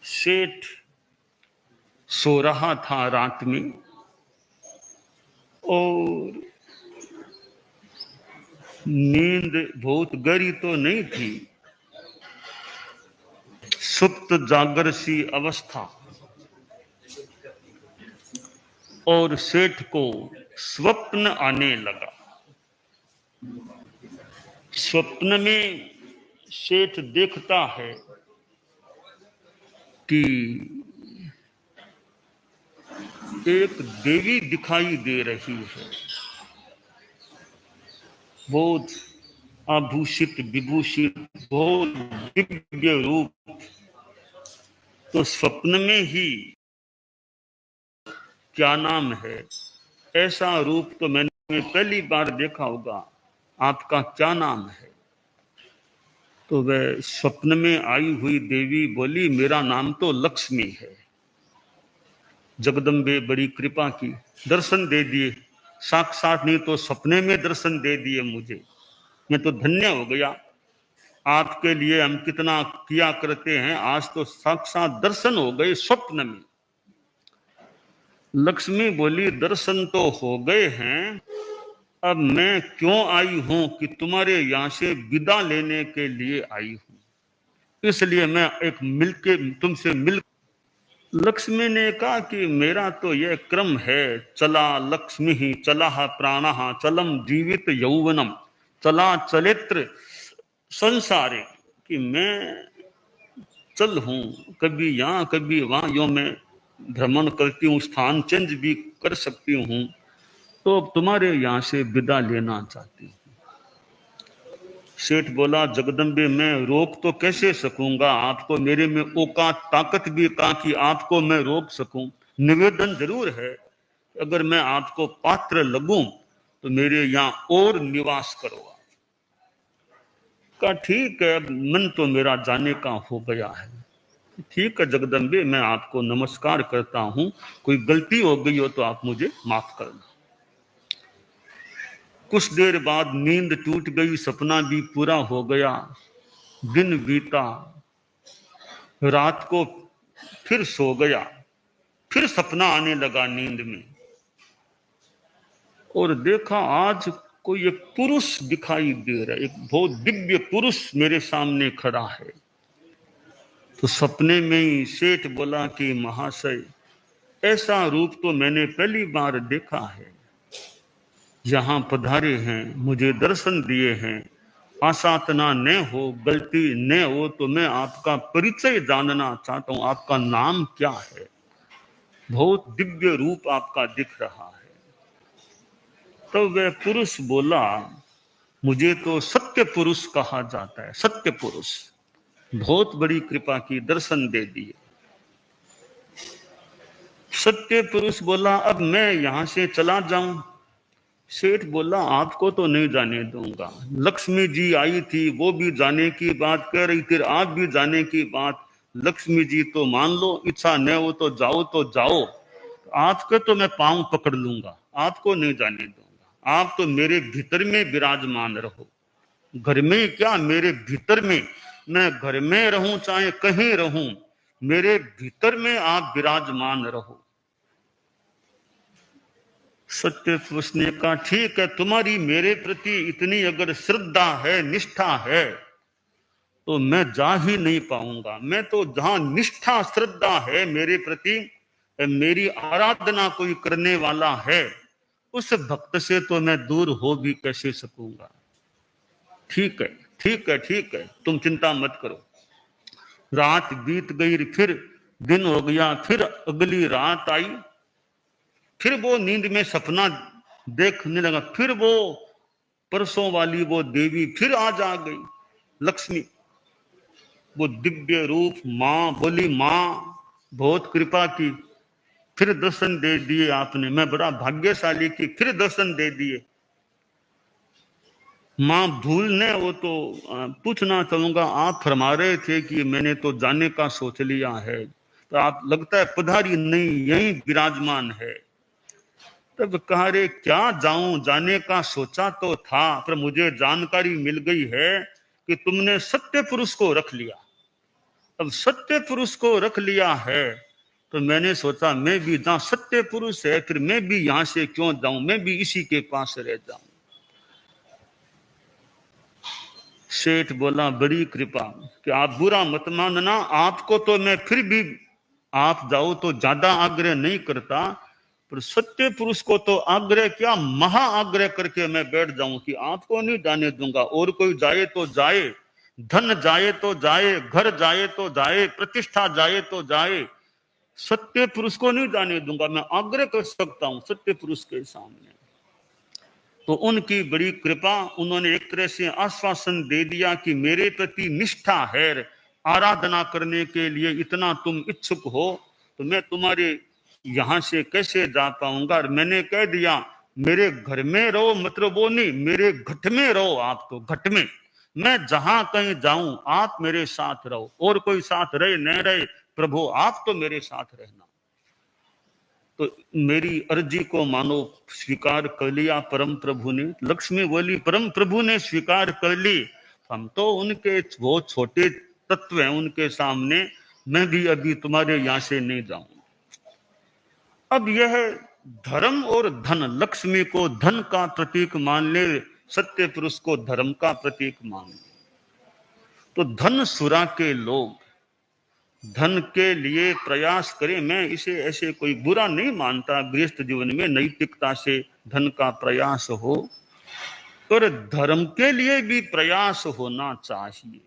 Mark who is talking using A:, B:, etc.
A: सेठ सो रहा था रात में और नींद बहुत गहरी तो नहीं थी, सुप्त जागर सी अवस्था। और सेठ को स्वप्न आने लगा। स्वप्न में सेठ देखता है कि एक देवी दिखाई दे रही है, बहुत आभूषित विभूषित, बहुत दिव्य रूप। तो स्वप्न में ही क्या नाम है, ऐसा रूप तो मैंने पहली बार देखा होगा, आपका क्या नाम है? तो वह स्वप्न में आई हुई देवी बोली, मेरा नाम तो लक्ष्मी है। जगदम्बे बड़ी कृपा की, दर्शन दे दिए, साक्षात नहीं तो सपने में दर्शन दे दिए मुझे। मैं तो धन्य हो गया। आपके लिए हम कितना किया करते हैं, आज तो साक्षात दर्शन हो गए स्वप्न में। लक्ष्मी बोली, दर्शन तो हो गए हैं, अब मैं क्यों आई हूं कि तुम्हारे यहां से विदा लेने के लिए आई हूं, इसलिए मैं एक मिलके तुमसे मिल। लक्ष्मी ने कहा कि मेरा तो यह क्रम है, चला लक्ष्मी ही चला प्राणः चलम जीवित यौवनम चला चलित्र संसारे, कि मैं चल हूं, कभी यहाँ कभी वहां, यो मैं भ्रमण करती हूँ, स्थान चेंज भी कर सकती हूँ, तो तुम्हारे यहां से विदा लेना चाहती हूँ। सेठ बोला, जगदम्बे मैं रोक तो कैसे सकूंगा आपको, मेरे में औकात ताकत भी कहाँ कि आपको मैं रोक सकूं। निवेदन जरूर है, अगर मैं आपको पात्र लगूं तो मेरे यहाँ और निवास करो। कहा ठीक है, मन तो मेरा जाने का हो गया है। ठीक है जगदम्बे, मैं आपको नमस्कार करता हूं, कोई गलती हो गई हो तो आप मुझे माफ करना। कुछ देर बाद नींद टूट गई, सपना भी पूरा हो गया, दिन बीता, रात को फिर सो गया, फिर सपना आने लगा नींद में, और देखा आज कोई एक पुरुष दिखाई दे रहा है, एक बहुत दिव्य पुरुष मेरे सामने खड़ा है। तो सपने में ही सेठ बोला कि महाशय, ऐसा रूप तो मैंने पहली बार देखा है, यहां पधारे हैं, मुझे दर्शन दिए हैं, आसातना न हो, गलती न हो तो मैं आपका परिचय जानना चाहता हूं, आपका नाम क्या है? बहुत दिव्य रूप आपका दिख रहा है। तो वह पुरुष बोला, मुझे तो सत्य पुरुष कहा जाता है, सत्य पुरुष, बहुत बड़ी कृपा की, दर्शन दे दिए। सत्य पुरुष बोला, अब मैं यहां से चला जाऊं? सेठ बोला, आपको तो नहीं जाने दूंगा, लक्ष्मी जी आई थी, वो भी जाने की बात कह रही थी, आप भी जाने की बात, लक्ष्मी जी तो मान लो, इच्छा न हो तो जाओ, आपके तो मैं पांव पकड़ लूंगा, आपको नहीं जाने दूंगा। आप तो मेरे भीतर में विराजमान रहो, घर में क्या, मेरे भीतर में, मैं घर में रहूं चाहे कहीं रहूं, मेरे भीतर में आप विराजमान रहो। सत्य पुरुष ने कहा, ठीक है, तुम्हारी मेरे प्रति इतनी अगर श्रद्धा है, निष्ठा है, तो मैं जा ही नहीं पाऊंगा। मैं तो जहां निष्ठा श्रद्धा है मेरे प्रति, मेरी आराधना कोई करने वाला है, उस भक्त से तो मैं दूर हो भी कैसे सकूंगा। ठीक है ठीक है ठीक है, तुम चिंता मत करो। रात बीत गई, फिर दिन हो गया, फिर अगली रात आई, फिर वो नींद में सपना देखने लगा, फिर वो परसों वाली वो देवी फिर आज आ गई, लक्ष्मी, वो दिव्य रूप। मां बोली, मां बहुत कृपा की, फिर दर्शन दे दिए आपने, मैं बड़ा भाग्यशाली की, फिर दर्शन दे दिए। मां भूलने, वो तो पूछना चाहूंगा, आप फरमा रहे थे कि मैंने तो जाने का सोच लिया है, तो आप लगता है पधारी नहीं, यही विराजमान है। तब कहा, रे क्या जाऊं, जाने का सोचा तो था, पर मुझे जानकारी मिल गई है कि तुमने सत्य पुरुष को रख लिया। अब सत्य पुरुष को रख लिया है तो मैंने सोचा मैं भी जहां सत्य पुरुष है फिर मैं भी यहां से क्यों जाऊं, मैं भी इसी के पास रह जाऊं। सेठ बोला बड़ी कृपा कि आप बुरा मत मानना, आपको तो मैं फिर भी आप जाओ तो ज्यादा आग्रह नहीं करता, पर सत्य पुरुष को तो आग्रह क्या महा आग्रह करके मैं बैठ जाऊं कि आपको नहीं जाने दूंगा। और कोई जाए तो जाए, धन जाए तो जाए, घर जाए तो जाए, प्रतिष्ठा जाए तो जाए, सत्य पुरुष को नहीं जाने दूंगा। मैं आग्रह कर सकता हूं सत्य पुरुष के सामने। तो उनकी बड़ी कृपा, उन्होंने एक तरह से आश्वासन दे दिया कि मेरे प्रति निष्ठा है, आराधना करने के लिए इतना तुम इच्छुक हो तो मैं तुम्हारे यहां से कैसे जा पाऊंगा। और मैंने कह दिया मेरे घर में रहो, मतलब वो नहीं, मेरे घट में रहो, आप तो घट में, मैं जहां कहीं जाऊं आप मेरे साथ रहो, और कोई साथ रहे न रहे, प्रभु आप तो मेरे साथ रहना। तो मेरी अर्जी को मानो स्वीकार कर लिया परम प्रभु ने। लक्ष्मी बोली परम प्रभु ने स्वीकार कर ली, हम तो उनके वो छोटे तत्व हैं उनके सामने, मैं भी अभी तुम्हारे यहां से नहीं जाऊंगा। अब यह धर्म और धन, लक्ष्मी को धन का प्रतीक मान ले, सत्य पुरुष को धर्म का प्रतीक मान ले। तो धन सुरा के लोग धन के लिए प्रयास करें, मैं इसे ऐसे कोई बुरा नहीं मानता, गृहस्थ जीवन में नैतिकता से धन का प्रयास हो, पर धर्म के लिए भी प्रयास होना चाहिए।